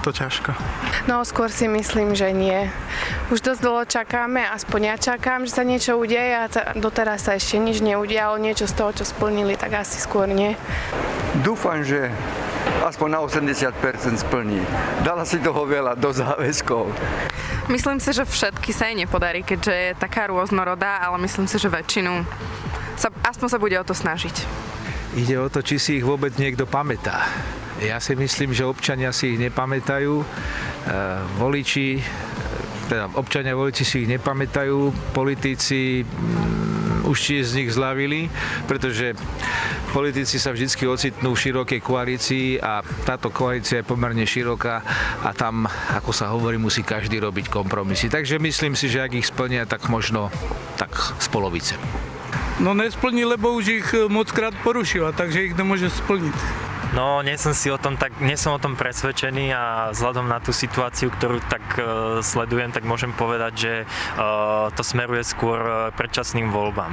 To ťažko. No, skôr si myslím, že nie. Už dosť dlho čakáme, aspoň ja čakám, že sa niečo udeje a doteraz sa ešte nič neudialo, niečo z toho, čo splnili, tak asi skôr nie. Dúfam, že aspoň na 80% splní. Dala si toho veľa do záväzkov. Myslím si, že všetky sa jej nepodarí, keďže je taká rôznorodá, ale myslím si, že väčšinu aspoň sa bude o to snažiť. Ide o to, či si ich vôbec niekto pamätá. Ja si myslím, že občania si ich nepamätajú, občania voliči si ich nepamätajú, politici už či z nich zľavili, pretože politici sa vždy ocitnú v širokej koalícii a táto koalícia je pomerne široká a tam, ako sa hovorí, musí každý robiť kompromisy. Takže myslím si, že ak ich splnia, tak možno tak z polovice. No nesplní, lebo už ich mockrát porušila, takže ich nemôže splniť. No, nie som o tom presvedčený a vzhľadom na tú situáciu, ktorú tak sledujem, tak môžem povedať, že to smeruje skôr predčasným voľbám.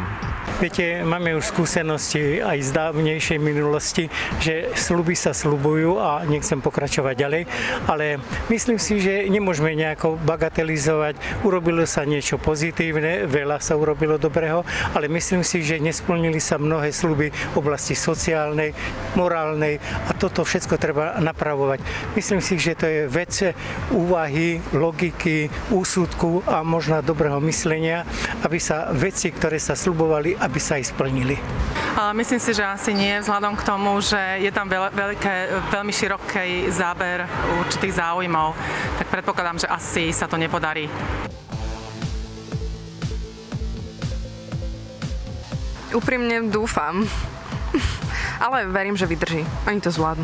Viete, máme už skúsenosti aj z dávnejšej minulosti, že sľuby sa sľubujú a nechcem pokračovať ďalej, ale myslím si, že nemôžeme nejako bagatelizovať. Urobilo sa niečo pozitívne, veľa sa urobilo dobrého, ale myslím si, že nesplnili sa mnohé sľuby v oblasti sociálnej, morálnej, a toto všetko treba napravovať. Myslím si, že to je vec úvahy, logiky, úsudku a možno dobrého myslenia, aby sa veci, ktoré sa sľubovali, aby sa aj splnili. Myslím si, že asi nie, vzhľadom k tomu, že je tam veľmi široký záber určitých záujmov, tak predpokladám, že asi sa to nepodarí. Úprimne dúfam. Ale verím, že vydrží. Oni to zvládnu.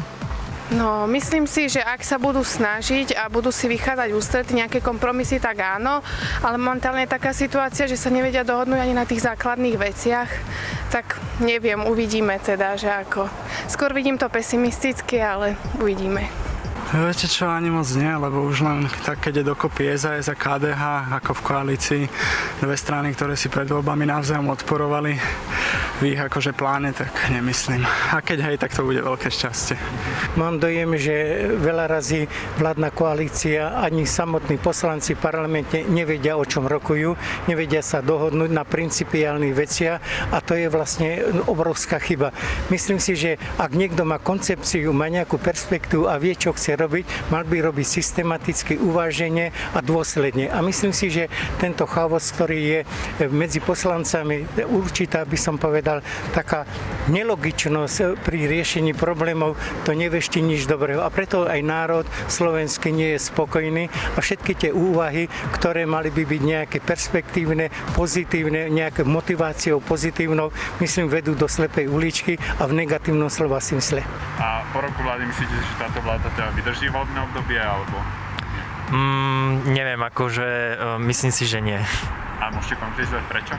No, myslím si, že ak sa budú snažiť a budú si vychádzať ústrety nejaké kompromisy, tak áno, ale momentálne je taká situácia, že sa nevedia dohodnúť ani na tých základných veciach, tak neviem, uvidíme teda, že ako. Skôr vidím to pesimisticky, ale uvidíme. Viete čo, ani moc nie, lebo už len tak, keď je dokopy SAS a KDH, ako v koalícii, dve strany, ktoré si pred voľbami navzájom odporovali v ich akože pláne, tak nemyslím. A keď hej, tak to bude veľké šťastie. Mám dojem, že veľa razy vládna koalícia ani samotní poslanci v parlamente nevedia, o čom rokujú, nevedia sa dohodnúť na principiálnych veciach a to je vlastne obrovská chyba. Myslím si, že ak niekto má koncepciu, má nejakú perspektívu a vie, čo chce robiť, mal by robiť systematicky, uvážene a dôsledne. A myslím si, že tento chaos, ktorý je medzi poslancami, určitá, by som povedal, taká nelogičnosť pri riešení problémov, to nevešti nič dobrého. A preto aj národ slovenský nie je spokojný a všetky tie úvahy, ktoré mali by byť nejaké perspektívne, pozitívne, nejaké motiváciou pozitívnou, myslím, vedú do slepej uličky a v negatívnom slova smysle. A po roku vlády myslíte, že táto vláda teda vydrží voľbné obdobie, alebo? Neviem, myslím si, že nie. A môžete konkretizovať prečo?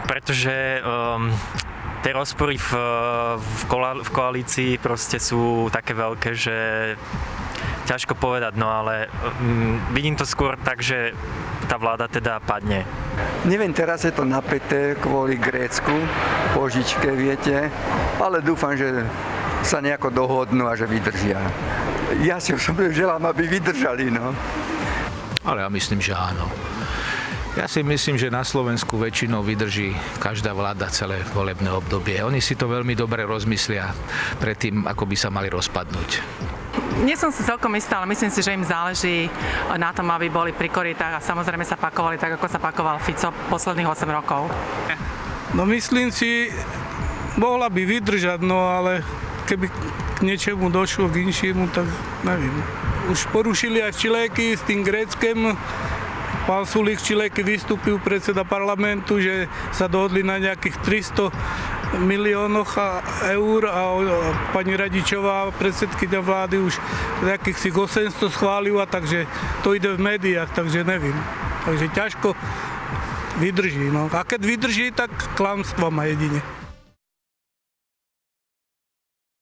Pretože tie rozpory v koalícii proste sú také veľké, že ťažko povedať, no ale vidím to skôr tak, že tá vláda teda padne. Neviem, teraz je to napäté kvôli Grécku, požičke, viete, ale dúfam, že sa nejako dohodnú a že vydržia. Ja si osobne želám, aby vydržali, no. Ale ja myslím, že áno. Ja si myslím, že na Slovensku väčšinou vydrží každá vláda celé volebné obdobie. Oni si to veľmi dobre rozmyslia predtým, ako by sa mali rozpadnúť. Nie som si celkom istá, ale myslím si, že im záleží na tom, aby boli pri korytách a samozrejme sa pakovali tak, ako sa pakoval Fico posledných 8 rokov. No myslím si, mohla by vydržať, no ale keby k niečomu došlo, k inšiemu, tak neviem. Už porušili aj Čiléky s tým Gréckem. Pán Sulík Čiléky vystúpil, predseda parlamentu, že sa dohodli na nejakých 300 miliónoch eur a pani Radičová, predsedkyňa vlády, už nejakých 800 schválila, takže to ide v médiách, takže neviem. Takže ťažko vydrží. No. A keď vydrží, tak klamstvo má jedine.